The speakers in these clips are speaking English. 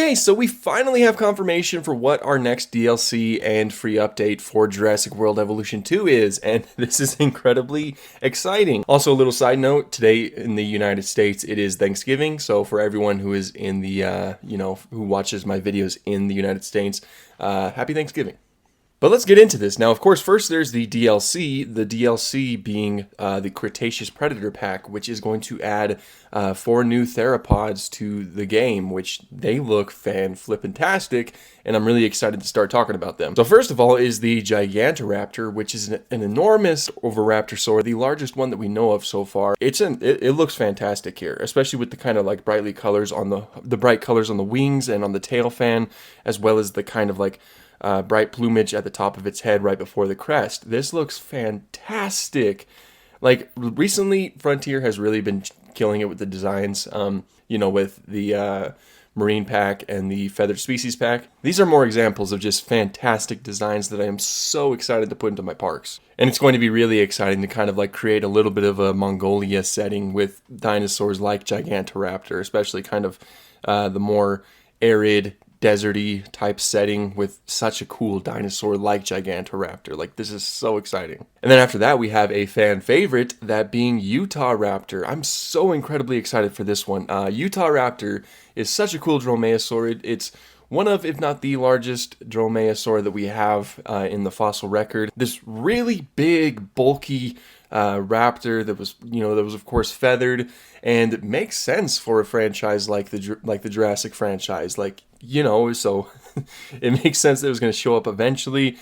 Okay, so we finally have confirmation for what our next DLC and free update for Jurassic World Evolution 2 is, and this is incredibly exciting. Also, a little side note, today in the United States, it is Thanksgiving, so for everyone who is in the, who watches my videos in the United States, happy Thanksgiving. But let's get into this. Now, of course, first there's the DLC being the Cretaceous Predator pack, which is going to add 4 new theropods to the game, which they look fan-flippin-tastic, and I'm really excited to start talking about them. So first of all is the Gigant Raptor, which is an enormous oviraptorosaur, the largest one that we know of so far. It looks fantastic here, especially with the kind of like bright colors on the wings and on the tail fan, as well as the kind of like bright plumage at the top of its head right before the crest. This looks fantastic. Like, recently, Frontier has really been killing it with the designs, with the Marine pack and the Feathered Species pack. These are more examples of just fantastic designs that I am so excited to put into my parks. And it's going to be really exciting to kind of like create a little bit of a Mongolia setting with dinosaurs like Gigantoraptor, especially kind of the more arid, deserty type setting with such a cool dinosaur like Gigantoraptor. Like, this is so exciting. And then after that, we have a fan favorite, that being Utahraptor. I'm so incredibly excited for this one. Utahraptor is such a cool dromaeosaur. It's one of, if not the largest dromaeosaur that we have in the fossil record. This really big, bulky raptor that was of course feathered, and it makes sense for a franchise like the Jurassic franchise, so it makes sense that it was going to show up eventually.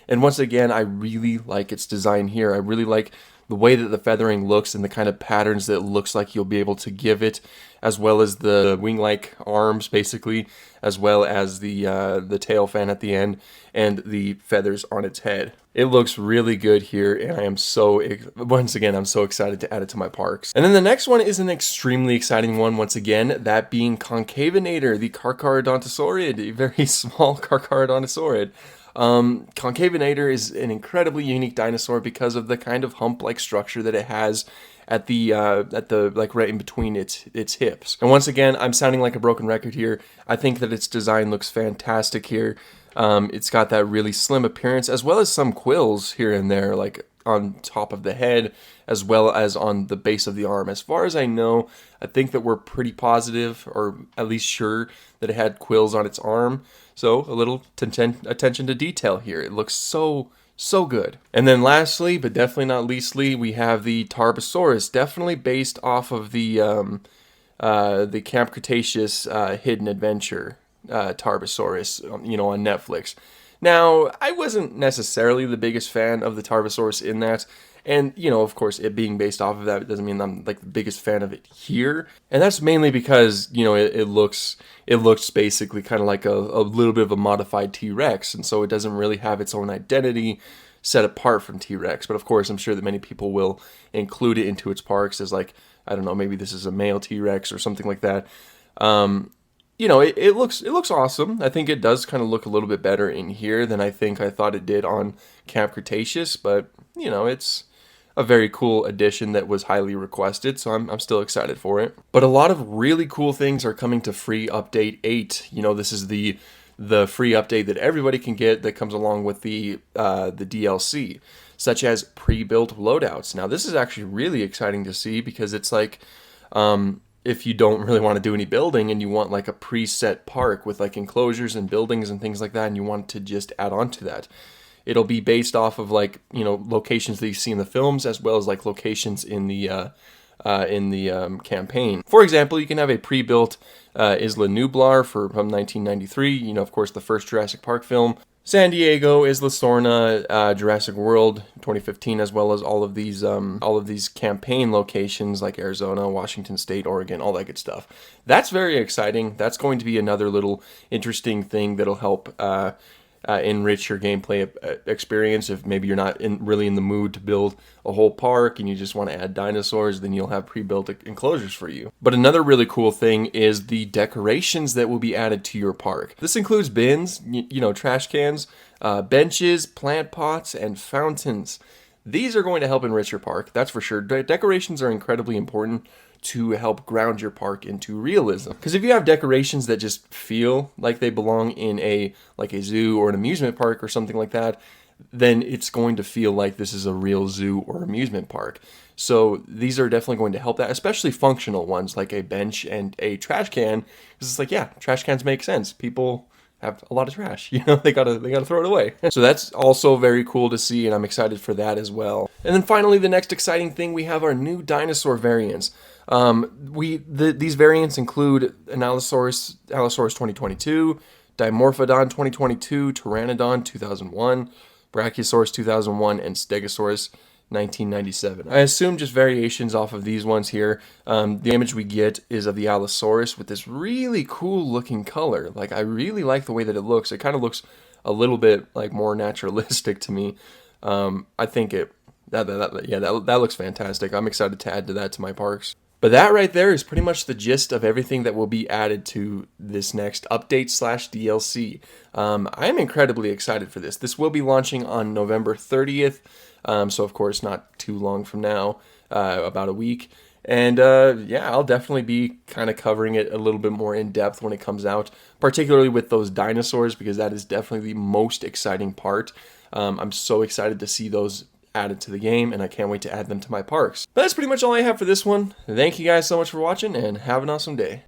And once again, I really like its design here. I really like the way that the feathering looks and the kind of patterns that it looks like you'll be able to give it, as well as the wing-like arms, basically, as well as the tail fan at the end and the feathers on its head. It looks really good here, and I'm so excited to add it to my parks. And then the next one is an extremely exciting one, once again, that being Concavenator, the Carcharodontosaurid, a very small Carcharodontosaurid. Concavenator is an incredibly unique dinosaur because of the kind of hump-like structure that it has at the right in between its hips. And once again, I'm sounding like a broken record here. I think that its design looks fantastic here. It's got that really slim appearance, as well as some quills here and there, like on top of the head, as well as on the base of the arm. As far as I know, I think that we're pretty positive, or at least sure, that it had quills on its arm. So a little attention to detail here. It looks so good. And then lastly, but definitely not leastly, we have the Tarbosaurus, definitely based off of the Camp Cretaceous Hidden Adventure Tarbosaurus, on Netflix. Now, I wasn't necessarily the biggest fan of the Tarbosaurus in that, and, of course, it being based off of that, it doesn't mean I'm, like, the biggest fan of it here. And that's mainly because, it looks basically kind of like a little bit of a modified T-Rex, and so it doesn't really have its own identity set apart from T-Rex. But, of course, I'm sure that many people will include it into its parks as, like, I don't know, maybe this is a male T-Rex or something like that. It looks awesome. I think it does kind of look a little bit better in here than I thought it did on Camp Cretaceous, but, it's a very cool addition that was highly requested, so I'm still excited for it. But a lot of really cool things are coming to free update 8. This is the free update that everybody can get that comes along with the DLC, such as pre-built loadouts. Now, this is actually really exciting to see because it's like, if you don't really want to do any building and you want like a preset park with like enclosures and buildings and things like that, and you want to just add on to that, it'll be based off of like, locations that you see in the films, as well as like locations in the campaign. For example, you can have a pre-built Isla Nublar from 1993, of course, the first Jurassic Park film. San Diego, Isla Sorna, Jurassic World 2015, as well as all of these campaign locations like Arizona, Washington State, Oregon, all that good stuff. That's very exciting. That's going to be another little interesting thing that'll help enrich your gameplay experience. If maybe you're not really in the mood to build a whole park and you just want to add dinosaurs, then you'll have pre-built enclosures for you. But another really cool thing is the decorations that will be added to your park. This includes bins, trash cans, benches, plant pots, and fountains. These are going to help enrich your park, that's for sure. Decorations are incredibly important to help ground your park into realism. Because if you have decorations that just feel like they belong in a zoo or an amusement park or something like that, then it's going to feel like this is a real zoo or amusement park. So these are definitely going to help that, especially functional ones like a bench and a trash can. Because it's like, yeah, trash cans make sense. People have a lot of trash, they gotta throw it away. So that's also very cool to see, and I'm excited for that as well. And then finally, the next exciting thing, we have our new dinosaur variants. These variants include Allosaurus 2022, Dimorphodon 2022, Pteranodon 2001, Brachiosaurus 2001, and Stegosaurus 1997. I assume just variations off of these ones here. The image we get is of the Allosaurus with this really cool looking color. Like, I really like the way that it looks. It kind of looks a little bit like more naturalistic to me. I think that looks fantastic. I'm excited to add to that to my parks. But that right there is pretty much the gist of everything that will be added to this next update / DLC. I am incredibly excited for this. This will be launching on November 30th, so of course not too long from now, about a week. And yeah, I'll definitely be kind of covering it a little bit more in depth when it comes out, particularly with those dinosaurs, because that is definitely the most exciting part. I'm so excited to see those added to the game, and I can't wait to add them to my parks. But that's pretty much all I have for this one. Thank you guys so much for watching, and have an awesome day.